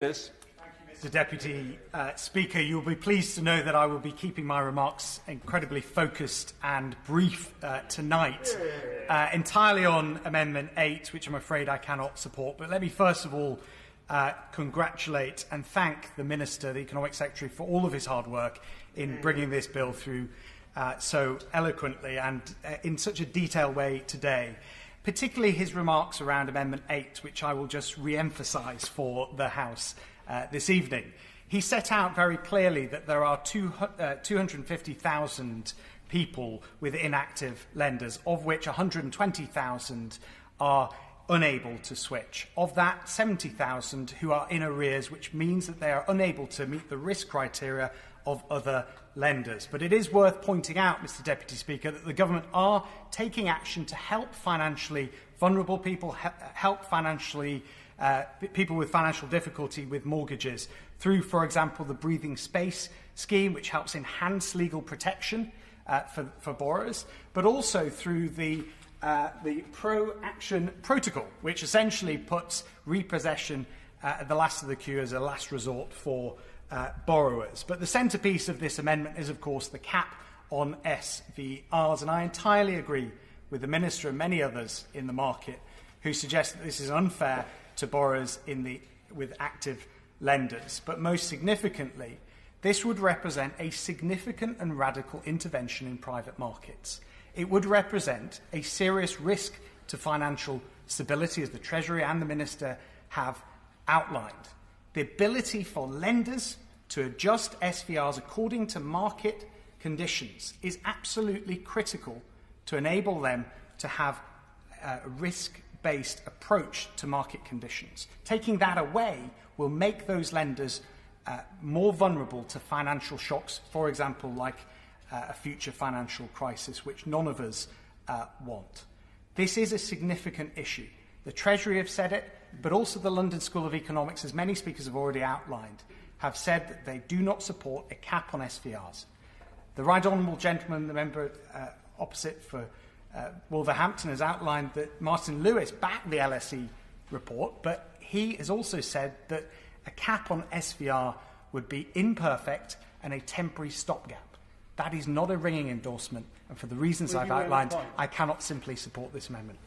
Yes. Mr Deputy Speaker, you will be pleased to know that I will be keeping my remarks incredibly focused and brief tonight, entirely on Amendment 8, which I'm afraid I cannot support. But let me first of all congratulate and thank the Minister, the Economic Secretary, for all of his hard work in bringing this bill through so eloquently and in such a detailed way today. Particularly his remarks around Amendment 8, which I will just re-emphasise for the House this evening. He set out very clearly that there are 250,000 people with inactive lenders, of which 120,000 are unable to switch. Of that, 70,000 who are in arrears, which means that they are unable to meet the risk criteria of other lenders. But it is worth pointing out, Mr Deputy Speaker, that the government are taking action to help financially vulnerable people, help financially people with financial difficulty with mortgages through, for example, the Breathing Space scheme, which helps enhance legal protection for borrowers, but also through the Pro-Action Protocol, which essentially puts repossession at the last of the queue as a last resort for borrowers. But the centrepiece of this amendment is, of course, the cap on SVRs, and I entirely agree with the Minister and many others in the market who suggest that this is unfair to borrowers with active lenders. But most significantly, this would represent a significant and radical intervention in private markets. It would represent a serious risk to financial stability, as the Treasury and the Minister have outlined. The ability for lenders to adjust SVRs according to market conditions is absolutely critical to enable them to have a risk-based approach to market conditions. Taking that away will make those lenders more vulnerable to financial shocks, for example, like a future financial crisis, which none of us want. This is a significant issue. The Treasury have said it, but also the London School of Economics, as many speakers have already outlined, have said that they do not support a cap on SVRs. The Right Honourable Gentleman, the member opposite for Wolverhampton, has outlined that Martin Lewis backed the LSE report, but he has also said that a cap on SVR would be imperfect and a temporary stopgap. That is not a ringing endorsement, and for the reasons I've outlined, I cannot simply support this amendment.